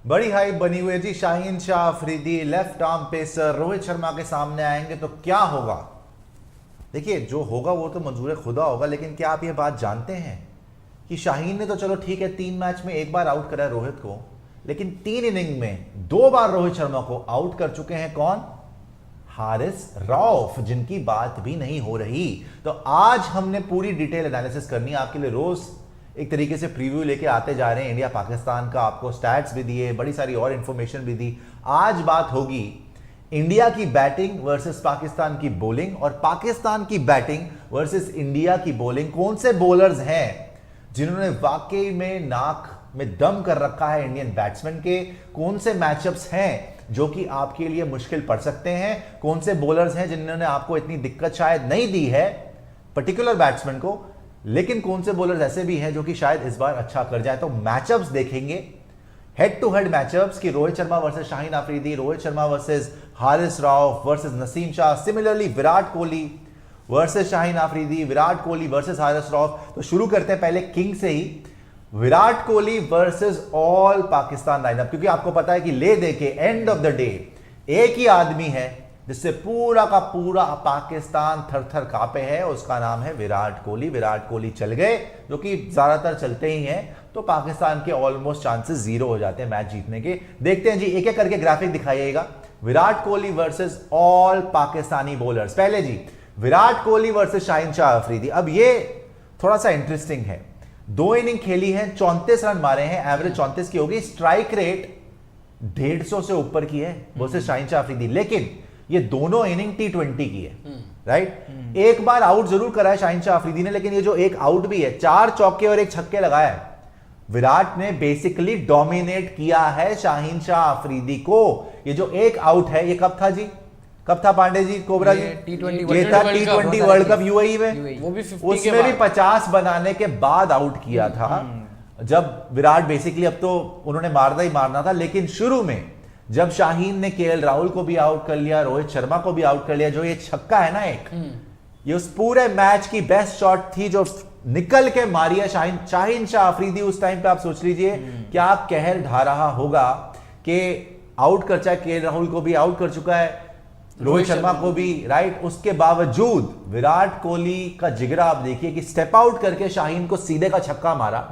बड़ी हाइप बनी हुई है जी। Shaheen Shah Afridi left arm pacer Rohit Sharma के सामने आएंगे तो क्या होगा? देखिए, जो होगा वो तो मंजूर खुदा होगा, लेकिन क्या आप ये बात जानते हैं कि शाहीन ने तो चलो ठीक है 3 मैच में एक बार आउट करा है रोहित को, लेकिन 3 इनिंग में 2 बार रोहित शर्मा को आउट कर चुके हैं कौन? हारिस रऊफ, जिनकी बात भी नहीं हो रही। तो आज हमने पूरी डिटेल एनालिसिस करनी है आपके लिए। रोज एक तरीके से प्रीव्यू लेके आते जा रहे हैं इंडिया पाकिस्तान का, आपको स्टैट्स भी दिए, बड़ी सारी और इंफॉर्मेशन भी दी। आज बात होगी इंडिया की बैटिंग वर्सेस पाकिस्तान की बॉलिंग, और पाकिस्तान की बैटिंग वर्सेस इंडिया की बॉलिंग। कौन से बॉलर्स हैं जिन्होंने वाकई में नाक में दम कर रखा है इंडियन बैट्समैन के? कौन से मैचअप्स हैं जो कि आपके लिए मुश्किल पड़ सकते हैं? कौन से बॉलर्स हैं जिन्होंने आपको इतनी दिक्कत शायद नहीं दी है पर्टिकुलर बैट्समैन को, लेकिन कौन से बॉलर्स ऐसे भी हैं जो कि शायद इस बार अच्छा कर जाए? तो मैचअप्स देखेंगे, हेड टू हेड मैचअप्स कि Rohit Sharma versus Shaheen Afridi, Rohit Sharma versus Haris Rauf versus Naseem Shah, similarly Virat Kohli versus Shaheen Afridi, Virat Kohli versus Haris Rauf. तो शुरू करते हैं पहले किंग से ही, Virat Kohli versus all Pakistan lineup. क्योंकि आपको पता है कि ले दे के एंड ऑफ द डे एक ही आदमी है जिससे पूरा का पूरा पाकिस्तान थर थर कांपे है, उसका नाम है विराट कोहली। विराट कोहली चल गए, जो कि ज्यादातर चलते ही हैं, तो पाकिस्तान के ऑलमोस्ट चांसेस 0 हो जाते हैं मैच जीतने के। देखते हैं जी, एक एक करके ग्राफिक दिखाइएगा। Virat Kohli versus all Pakistani bowlers. पहले जी विराट कोहली वर्सेस शाहीन शाह अफरीदी। अब ये थोड़ा सा इंटरेस्टिंग है। 2 इनिंग खेली है, 34 रन मारे हैं, एवरेज 34 की होगी, स्ट्राइक रेट 150 से ऊपर की है वर्सेस शाहीन शाह अफरीदी। लेकिन ये दोनों इनिंग T20 की है, राइट? एक बार आउट जरूर करा है शाहीन शाह अफरीदी ने, लेकिन ये जो एक आउट भी है, 4 चौके और 1 छक्के लगाया है। विराट ने बेसिकली डोमिनेट किया है शाहीन शाह अफरीदी को। ये जो एक आउट है, ये कब था जी? कब था पांडे जी, कोबरा जी? ये था T20 वर्ल्ड कप यूएई में, वो भी 50 उसमें भी 50 बनाने के बाद आउट किया था। जब विराट बेसिकली, अब तो उन्होंने मारना ही मारना था, लेकिन शुरू में जब शाहीन ने केएल राहुल को भी आउट कर लिया, रोहित शर्मा को भी आउट कर लिया, जो ये छक्का है ना एक, ये उस पूरे मैच की बेस्ट शॉट थी जो निकल के मारी है शाहीन शाह अफरीदी। उस टाइम पे आप सोच लीजिए क्या कहर ढा रहा होगा कि आउट कर, चाहे केएल राहुल को भी आउट कर चुका है, रोहित शर्मा को भी, राइट? उसके बावजूद विराट कोहली का जिगरा आप देखिए कि स्टेप आउट करके शाहीन को सीधे का छक्का मारा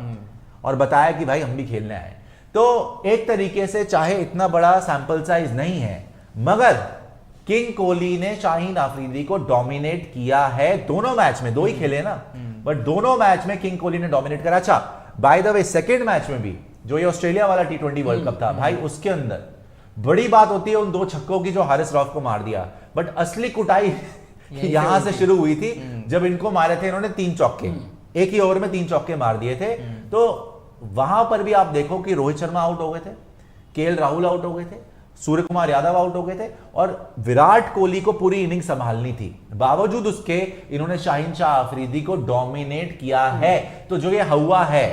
और बताया कि भाई हम भी खेलने आए। तो एक तरीके से चाहे इतना बड़ा सैंपल साइज नहीं है, मगर किंग कोहली ने शाहीन अफरीदी को डोमिनेट किया है दोनों मैच में। 2 ही खेले ना, बट दोनों मैच में किंग कोहली ने डोमिनेट करा। अच्छा, by the way second match में भी, जो ये ऑस्ट्रेलिया वाला T20 वर्ल्ड कप था भाई, उसके अंदर बड़ी बात होती है उन 2 छक्कों की जो हारिस रऊफ को मार दिया, बट असली कुटाई यहां से शुरू हुई थी जब इनको मारे थे इन्होंने 3 चौके, एक ही ओवर में 3 चौके मार दिए थे। तो वहां पर भी आप देखो कि रोहित शर्मा आउट हो गए थे, केएल राहुल आउट हो गए थे, सूर्य कुमार यादव आउट हो गए थे, और विराट कोहली को पूरी इनिंग संभालनी थी। बावजूद उसके इन्होंने शाहीन शाह अफरीदी को डोमिनेट किया है। तो जो ये हुआ है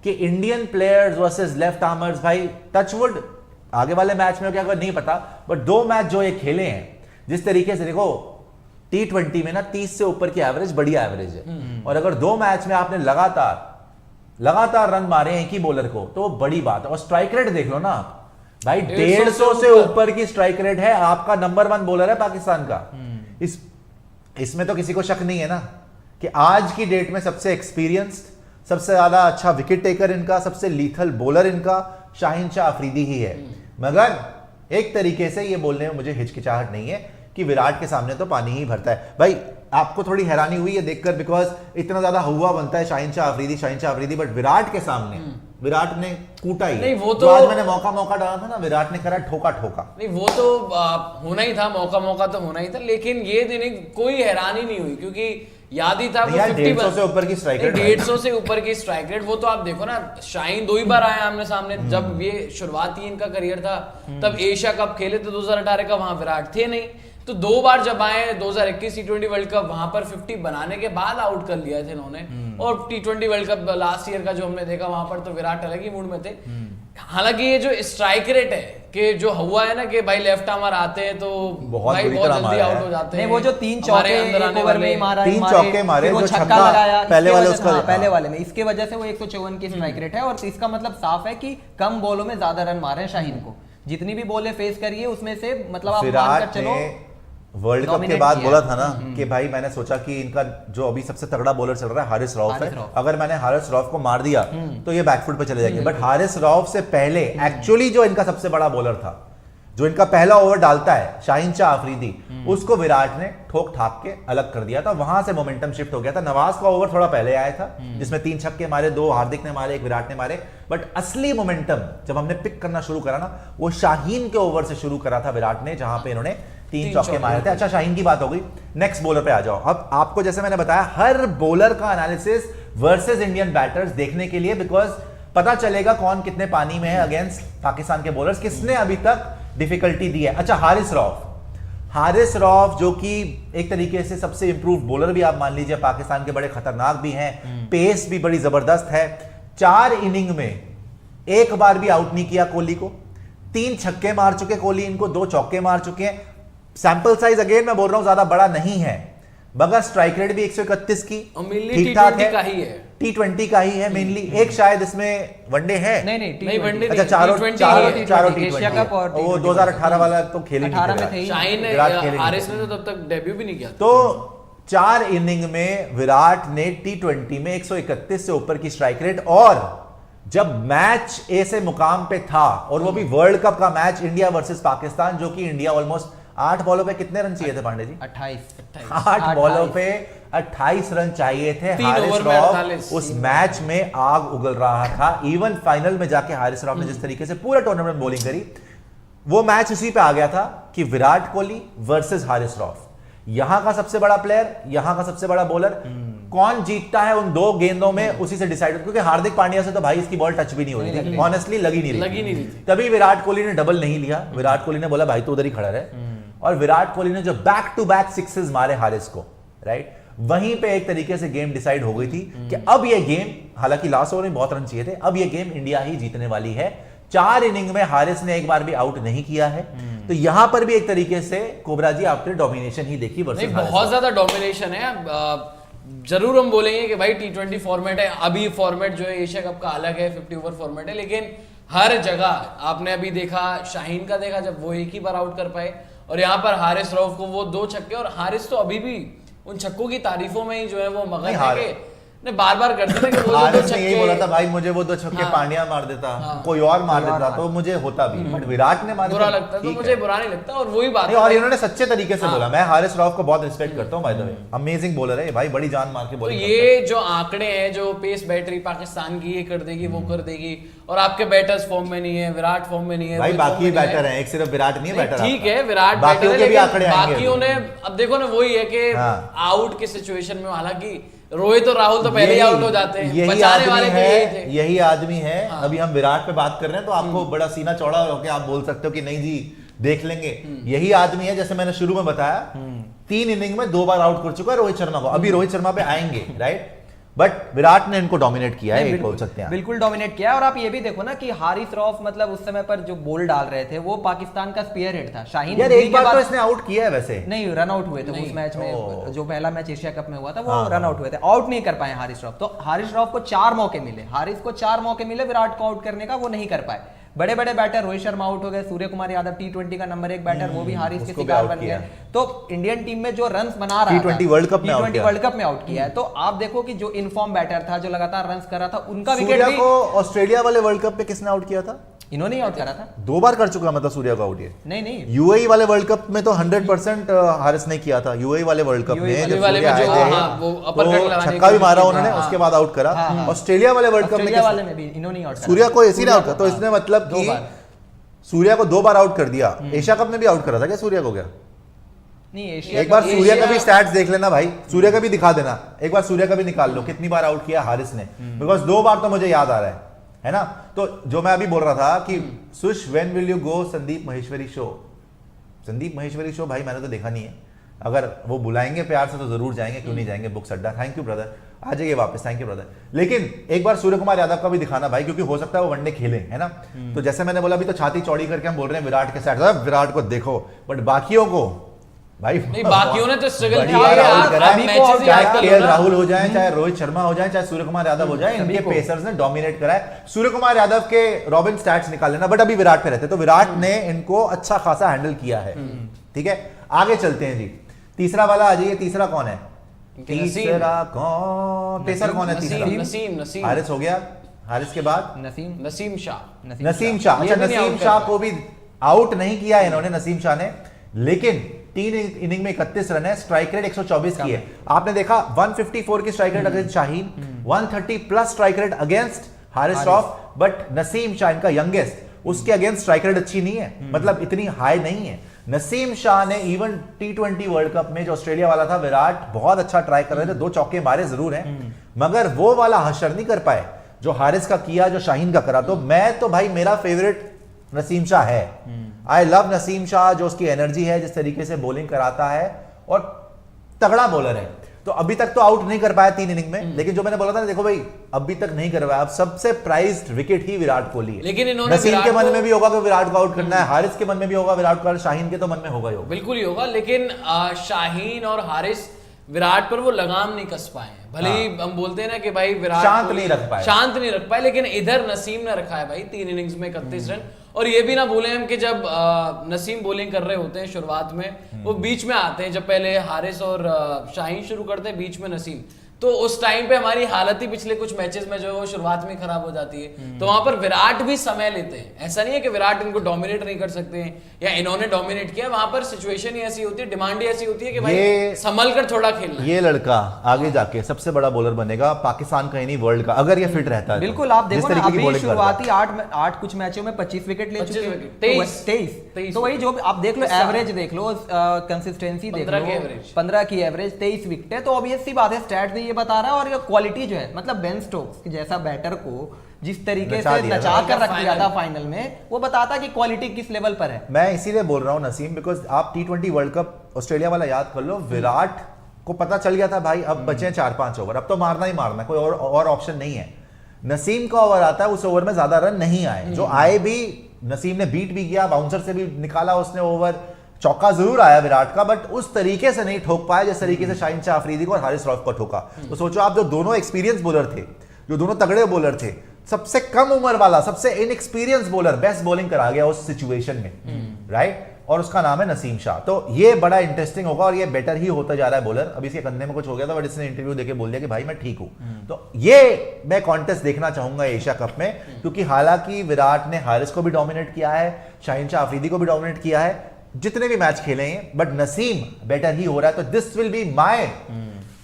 कि Indian players versus left armours, भाई टचवुड आगे वाले मैच में क्या नहीं पता, बट 2 मैच जो ये खेले हैं, जिस तरीके से देखो T20 में ना 30 से ऊपर की एवरेज बड़ी एवरेज है, और अगर 2 मैच में आपने लगातार रन मारे हैं एक ही बॉलर को, तो वो बड़ी बात है। और स्ट्राइक रेट देख लो ना आप भाई, 150 से ऊपर की स्ट्राइक रेट है, आपका नंबर 1 बॉलर है पाकिस्तान का। इसमें तो किसी को शक नहीं है ना कि आज की डेट में सबसे एक्सपीरियंस्ड, सबसे ज्यादा अच्छा विकेट टेकर इनका, सबसे लीथल बॉलर इनका शाहीन शाह अफरीदी ही है। मगर एक तरीके से ये बोलने में मुझे हिचकिचाहट नहीं है कि विराट के सामने तो पानी ही भरता है। भाई आपको थोड़ी हैरानी हुई है देखकर, बिकॉज इतना ज्यादा हुआ बनता है शाहीन शाह अफरीदी, बट विराट के सामने विराट ने कूटा ही नहीं। वो तो आज मैंने मौका डाला था ना, विराट ने करा ठोका नहीं, वो तो होना ही था, मौका तो होना ही था। लेकिन ये दिन कोई हैरानी नहीं हुई, क्योंकि याद ही था 150 से ऊपर की स्ट्राइक रेट, 150 से ऊपर की स्ट्राइक रेट। वो तो आप देखो ना, शाहीन 2 ही बार आए आमने सामने। जब ये शुरुआती इनका करियर था तब एशिया कप खेले थे 2018 का, वहां विराट थे नहीं। तो 2 बार जब आए 2021 T20 वर्ल्ड कप, वहां पर 50 बनाने के बाद आउट कर लिया थे इन्होंने। और T20 world cup last year का जो हमने देखा, वहां पर तो विराट अलग ही मूड में थे। हालांकि ये जो स्ट्राइक रेट है कि जो हुआ है ना कि भाई लेफ्ट आर्मर आते हैं तो बहुत भाई बुरी बहुत तरह जल्दी मारा आउट है। हो जाते नहीं हैं। वो जो 3 हमारे चौके अंदर एक आने ओवर में ही वाले मारा, 3 चौके मारे, फिर वो जो छक्का छक्का लगाया पहले इसके वाले वजह से- उसका- हाँ, पहले हाँ। वाले में इसके वजह से वो 154 की स्ट्राइक रेट है। और इसका मतलब साफ है कि कम बॉलों में ज्यादा रन मारे हैं शाहीन को। जितनी भी बॉलें फेस करी है उसमें से मतलब आप मानकर विराट चलो ने वर्ल्ड कप के dominate बाद किया बोला है। था ना कि भाई मैंने सोचा कि इनका जो अभी सबसे तगड़ा बॉलर चल रहा है हारिस रऊफ हारिस है, रऊफ। अगर मैंने हारिस रऊफ को मार दिया तो ये बैकफुट पे चले जाएंगे। बट हारिस रऊफ से पहले एक्चुअली जो इनका सबसे बड़ा बॉलर था, जो इनका पहला ओवर डालता है शाहीन शाह अफरीदी, उसको विराट ने ठोक ठाक के अलग कर दिया था। वहां से मोमेंटम शिफ्ट हो गया था। नवाज का ओवर थोड़ा पहले आया था जिसमें 3 छक्के मारे, 2 हार्दिक ने मारे, 1 विराट ने मारे। बट असली मोमेंटम जब हमने पिक करना शुरू करा ना, वो शाहीन के ओवर से शुरू करा था विराट ने, जहां पे इन्होंने 3 चौके मारे थे। अच्छा, शाहीन की बात हो गई, नेक्स्ट बॉलर पे आ जाओ। अब आपको जैसे मैंने बताया, हर बॉलर का एनालिसिस वर्सेस इंडियन बैटर्स देखने के लिए, बिकॉज पता चलेगा कौन कितने पानी में है अगेंस्ट पाकिस्तान के बॉलर्स, किसने अभी तक डिफिकल्टी दी है। अच्छा, हारिस रऊफ जो कि एक तरीके से सबसे इंप्रूव बॉलर भी आप मान लीजिए, पाकिस्तान के बड़े खतरनाक भी हैं, पेस भी बड़ी जबरदस्त है। 4 इनिंग में एक बार भी आउट नहीं किया कोहली को। 3 छक्के मार चुके कोहली इनको, 2 चौके मार चुके हैं। सैंपल साइज अगेन मैं बोल रहा हूं ज्यादा बड़ा नहीं है, मगर स्ट्राइक रेट भी 131 की और mainly ठीक ठाक T20 का ही है। T20 का ही है मेनली। एक शायद इसमें वनडे है, नहीं नहीं, वनडे अच्छा नहीं, चारों T20 चारों ही है। चारों एशिया T20 कप और वो T20 2018 वाला तो खेले नहीं 18 थे में थे विराट। ही। शाहीन ने विराट खेले नहीं हारिस थे। ने तो तब तक डेब्यू भी नहीं किया था। तो 4 इनिंग में विराट ने T20 में 131 से ऊपर की स्ट्राइक रेट, और जब मैच ऐसे मुकाम पे था, और वो भी वर्ल्ड कप का मैच इंडिया वर्सेस पाकिस्तान, जो कि इंडिया ऑलमोस्ट 8 बॉलों पे कितने रन चाहिए थे पांडे जी? 28 8 बॉलों पे 28 रन चाहिए थे। 3 हारिस ओवर में रऊफ 48 उस मैच में आग उगल रहा था। इवन फाइनल में जाके हारिस रऊफ ने जिस तरीके से पूरा टूर्नामेंट बॉलिंग करी, वो मैच उसी पे आ गया था कि विराट कोहली वर्सेस हारिस रऊफ, यहां का सबसे बड़ा प्लेयर, यहां का सबसे बड़ा बॉलर, कौन जीतता है उन 2 गेंदों में उसी से डिसाइड। क्योंकि हार्दिक पांड्या से तो भाई इसकी बॉल टच भी नहीं हो रही थी, ऑनेस्टली लगी नहीं रही थी। तभी विराट कोहली ने डबल नहीं लिया। विराट कोहली ने बोला भाई तो उधर ही खड़ा रहे, और विराट कोहली ने जो बैक टू बैक 6 मारे हारिस को, राइट, वहीं पे एक तरीके से गेम डिसाइड हो गई थी कि अब ये गेम, हालांकि लास्ट ओवर में बहुत रन चाहिए थे, अब ये गेम इंडिया ही जीतने वाली है। 4 इनिंग में हारिस ने एक बार भी आउट नहीं किया है। तो यहां पर भी एक तरीके से कोबरा जी आपने डोमिनेशन ही देखी वर्सेस नहीं, बहुत ज्यादा डोमिनेशन है। जरूर हम बोलेंगे कि भाई T20 फॉर्मेट है, अभी फॉर्मेट जो है एशिया कप का अलग है, 50 ओवर फॉर्मेट है, लेकिन हर जगह आपने अभी देखा, शाहीन का देखा जब वो एक ही बार आउट कर पाए, और यहाँ पर हारिस रऊफ को वो 2 छक्के, और हारिस तो अभी भी उन छक्कों की तारीफों में ही जो है वो मगन है कि नहीं, बार बार करते थे कि वो 2 हारिस ने यही छक्के। बोला था भाई मुझे वो 2 छक्के पांड्या मार देता, कोई और मार देता तो मुझे होता भी, बट विराट ने मारे बुरा तो लगता, तो ठीक मुझे है। बुरा नहीं लगता। और वही बात नहीं, है और भाई, इन्होंने सच्चे तरीके से बोला। मैं हारिस रऊफ को बहुत रिस्पेक्ट करता हूं, by the way, amazing bowler है भाई, बड़ी जान मार के तो बॉलिंग ये जो आंकड़े हैं, जो पेस बैटरी पाकिस्तान की ये कर देगी, वो कर देगी, और आपके बैटर्स फॉर्म में नहीं है, विराट फॉर्म में नहीं है, भाई रोहित बाकी फॉर्म में नहीं है। बैटर हैं, एक सिर्फ विराट नहीं है बैटर। ठीक है, विराट बाकियों बैटर है, के भी आंकड़े लेकिन आएंगे बाकियों अभी। ने अब देखो ना, वही है कि हाँ। आउट की सिचुएशन में, हालांकि रोहित और राहुल तो पहले ही आउट हो जाते हैं, यही बचाने वाले आदमी भी यही है, थे। यही आदमी है। अभी हम विराट पे बात कर रहे हैं तो आपको बड़ा सीना चौड़ा होकर आप बोल सकते हो कि नहीं जी देख लेंगे। यही आदमी है, जैसे मैंने शुरू में बताया, 3 इनिंग में 2 बार आउट कर चुका है रोहित शर्मा को। अभी रोहित शर्मा पे आएंगे, राइट, बट विराट ने इनको डोमिनेट किया है, ये बोल सकते हैं। बिल्कुल डोमिनेट किया है। और आप ये भी देखो ना कि हारिस रऊफ मतलब उस समय पर जो बॉल डाल रहे थे वो पाकिस्तान का स्पीयर हेड था। शाहीन यार एक बार तो इसने आउट किया है वैसे। नहीं, रन आउट हुए थे उस मैच में, जो पहला मैच एशिया कप में हुआ था वो रन आउट हुए थे, आउट नहीं कर पाए हारिस रऊफ। तो हारिस रऊफ को 4 मौके मिले, हारिस को 4 मौके मिले विराट को आउट करने का, वो नहीं कर पाए। बड़े बड़े बैटर, रोहित शर्मा आउट हो गए, सूर्य कुमार यादव T20 का नंबर 1 बैटर, वो भी हारिस के उसको भी शिकार out बन किया। गए। तो इंडियन टीम में जो रन्स बना रहा था, T20 वर्ल्ड कप में आउट T20 किया। वर्ल्ड कप में आउट किया है। तो आप देखो कि जो इनफॉर्म बैटर था, जो लगातार रन्स कर रहा था, उनका विकेट सूर्या भी को ऑस्ट्रेलिया वाले वर्ल्ड कप पे किसने आउट किया था? इन्होंने ही आउट करा था। 2 बार कर चुका मतलब सूर्या को आउट ये। नहीं, यूएई वाले वर्ल्ड कप में तो 100% हारिस ने किया था। यूएई वाले वर्ल्ड कप में जब वाले में सूर्या जो, आए थे, हाँ, वो uppercut तो लगाने छक्का भी की मारा कोशिश उन्होंने, की। उसके बाद आउट करा। ऑस्ट्रेलिया वाले वर्ल्ड कप में ऑस्ट्रेलिया वाले में भी इन्होंने ही आउट करा। सूर्या को इसी ने आउट करा, तो इसने मतलब 2 कि बार। सूर्या को 2 बार आउट कर दिया। एशिया कप में भी आउट करा था क्या सूर्या को? क्या नहीं, एशिया एक बार सूर्या का भी एशिया- स्टैट्स देख लेना भाई, सूर्या का भी दिखा देना, एक बार सूर्या का भी निकाल लो कितनी बार आउट किया हारिस ने, बिकॉज 2 बार तो मुझे याद आ रहा है ना। तो जो मैं अभी बोल रहा था कि Sush when will you go Sandeep Maheshwari show. Sandeep Maheshwari show भाई मैंने तो देखा नहीं है, अगर वो बुलाएंगे प्यार से तो जरूर जाएंगे, क्यों नहीं जाएंगे, बुक्स अड्डा। Thank you brother. आ जाइए वापस, थैंक यू ब्रदर। लेकिन एक बार सूर्य कुमार यादव का भी दिखाना भाई, क्योंकि हो सकता है वो वनडे खेले, है ना। तो जैसे मैंने बोला, अभी तो छाती चौड़ी करके हम बोल रहे हैं विराट के साइड, विराट को देखो, बट बाकियों को भाई नहीं, बाकियों ने तो स्ट्रगल बढ़िया किया है राहुल यार, करा आप है। मैचेस ही याद कर लो चाहे ना। राहुल हो जाए, चाहे रोहित शर्मा हो जाए, चाहे सूर्य कुमार यादव हो जाए, इनके पेसर्स ने डोमिनेट करा है। सूर्य कुमार यादव के रॉबिन स्टैट्स निकाल लेना, बट अभी विराट पे रहते, तो विराट ने इनको अच्छा खासा हैंडल किया है। ठीक है, आगे चलते हैं जी। तीसरा वाला आ जाइए, तीसरा कौन है? तीसरा कौन पेसर कौन है? तीसरा नसीम हारिस हो गया, हारिस के बाद नसीम शाह। नसीम शाह। अच्छा, नसीम शाह को भी आउट नहीं किया इन्होंने, नसीम शाह ने, लेकिन 3 इनिंग में 31 रन है, स्ट्राइक रेट 124 की है। आपने देखा 154 की strike rate against Shaheen, 130 plus strike rate against Haris rough, but Naseem Shah इनका यंगेस्ट, उसके अगेंस्ट स्ट्राइक रेट अच्छी नहीं है, मतलब इतनी हाई नहीं है। नसीम शाह ने इवन T20 वर्ल्ड कप में जो ऑस्ट्रेलिया वाला था, विराट बहुत अच्छा ट्राई कर रहे थे, 2 चौके मारे जरूर हैं, मगर वो वाला हशर नहीं कर पाए जो हारिस का किया, जो शाहीन का करा। तो मैं तो भाई, मेरा फेवरेट नसीम शाह है। आई लव नसीम शाह, जो उसकी एनर्जी है, जिस तरीके से बॉलिंग कराता है, और तगड़ा बॉलर है। तो अभी तक तो आउट नहीं कर पाया 3 इनिंग में, लेकिन जो मैंने बोला था ना, देखो भाई अभी तक नहीं कर पाया, अब सबसे प्राइज्ड विकेट ही विराट कोहली है। लेकिन इन्होंने नसीम के मन में भी होगा कि विराट को आउट करना है, हारिस के मन में भी होगा विराट को, शाहीन के तो मन में होगा ही होगा, बिल्कुल ही होगा। लेकिन शाहीन और हारिस विराट पर वो लगाम नहीं कस पाए हैं। भले ही हम बोलते हैं ना कि भाई विराट शांत नहीं रख पाए, लेकिन इधर नसीम ने रखा है भाई 3 इनिंग्स में 31 रन। और ये भी ना भूलें हम कि जब नसीम बॉलिंग कर रहे होते हैं शुरुआत में, वो बीच में आते हैं, जब पहले हारिस और शाहीन शुरू करते हैं, बीच में नसीम, तो उस टाइम पे हमारी हालत ही पिछले कुछ मैचेस में जो है वो शुरुआत में खराब हो जाती है। तो वहां पर विराट भी समय लेते हैं, ऐसा नहीं है कि विराट इनको डोमिनेट नहीं कर सकते हैं या इन्होंने डोमिनेट किया, वहां पर सिचुएशन ही ऐसी होती है, डिमांड ही ऐसी होती है कि भाई संभल कर थोड़ा खेलना है। ये लड़का आगे जाके सबसे बड़ा बॉलर बनेगा पाकिस्तान का ही नहीं, वर्ल्ड का, अगर ये फिट रहता है। बिल्कुल, आप देखो ना, अभी शुरुआती 8 कुछ मैचों में 25 विकेट ले चुके हैं, 23। तो वही जो आप देख लो, एवरेज देख लो, कंसिस्टेंसी देख लो, 15 की एवरेज, 23 विकेट, तो ऑब्वियस सी बात है, स्टैट्स ये बता रहा है। और ये क्वालिटी जो है, मतलब बेन स्टोक्स जैसा बैटर को जिस तरीके से नचा कर रख दिया था फाइनल में, वो बताता कि क्वालिटी किस लेवल पर है। मैं इसीलिए बोल रहा हूं नसीम, बिकॉज आप T20 वर्ल्ड कप ऑस्ट्रेलिया वाला याद कर लो, विराट को पता चल गया था भाई अब बचे 4-5 ओवर, अब तो मारना ही मारना, कोई और ऑप्शन नहीं है। नसीम का ओवर आता है, उस ओवर में ज्यादा रन नहीं आए, जो आए भी नसीम ने बीट भी किया, बाउंसर से भी निकाला उसने ओवर, चौका जरूर आया विराट का, बट उस तरीके से नहीं ठोक पाया जिस तरीके से शाहीन शाह अफरीदी को और हारिस रॉफ को ठोका। तो सोचो आप, जो दोनों एक्सपीरियंस बॉलर थे, जो दोनों तगड़े बॉलर थे, सबसे कम उम्र वाला, सबसे इनएक्सपीरियंस बॉलर बेस्ट बॉलिंग करा गया उस सिचुएशन में, राइट। और उसका नाम है नसीम शाह। तो ये बड़ा इंटरेस्टिंग होगा, और ये बेटर ही होता जा रहा है बॉलर। अभी इसके कंधे में कुछ हो गया था, बट इसने इंटरव्यू देके बोल दिया कि भाई मैं ठीक हूं। तो ये मैं कॉन्टेस्ट देखना चाहूंगा एशिया कप में, क्योंकि हालांकि विराट ने हारिस को भी डोमिनेट किया है, शाहीन शाह अफरीदी को भी डोमिनेट किया है, जितने भी मैच खेले हैं, बट नसीम बेटर ही हो रहा है। तो this will be my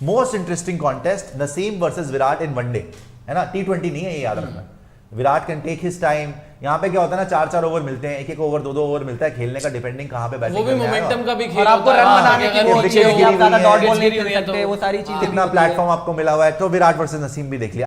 most interesting contest, Naseem versus Virat in one day, है ना। T20 नहीं है, ये याद रखना। Virat can take his time. यहाँ पे क्या होता है ना, 4-4 ओवर मिलते हैं, 1-1 ओवर, 2-2 ओवर मिलता है खेलने का, डिपेंडिंग कहाँ पे बैटिंग, वो भी मोमेंटम का भी खेल, और आपको रन बनाने की अगर वो नीचे चाहिए, आप ज्यादा डॉट बॉल नहीं खेल तो सकते, वो सारी चीजें कितना प्लेटफॉर्म आपको मिला हुआ है। तो विराट वर्सेस नसीम भी देख लिया।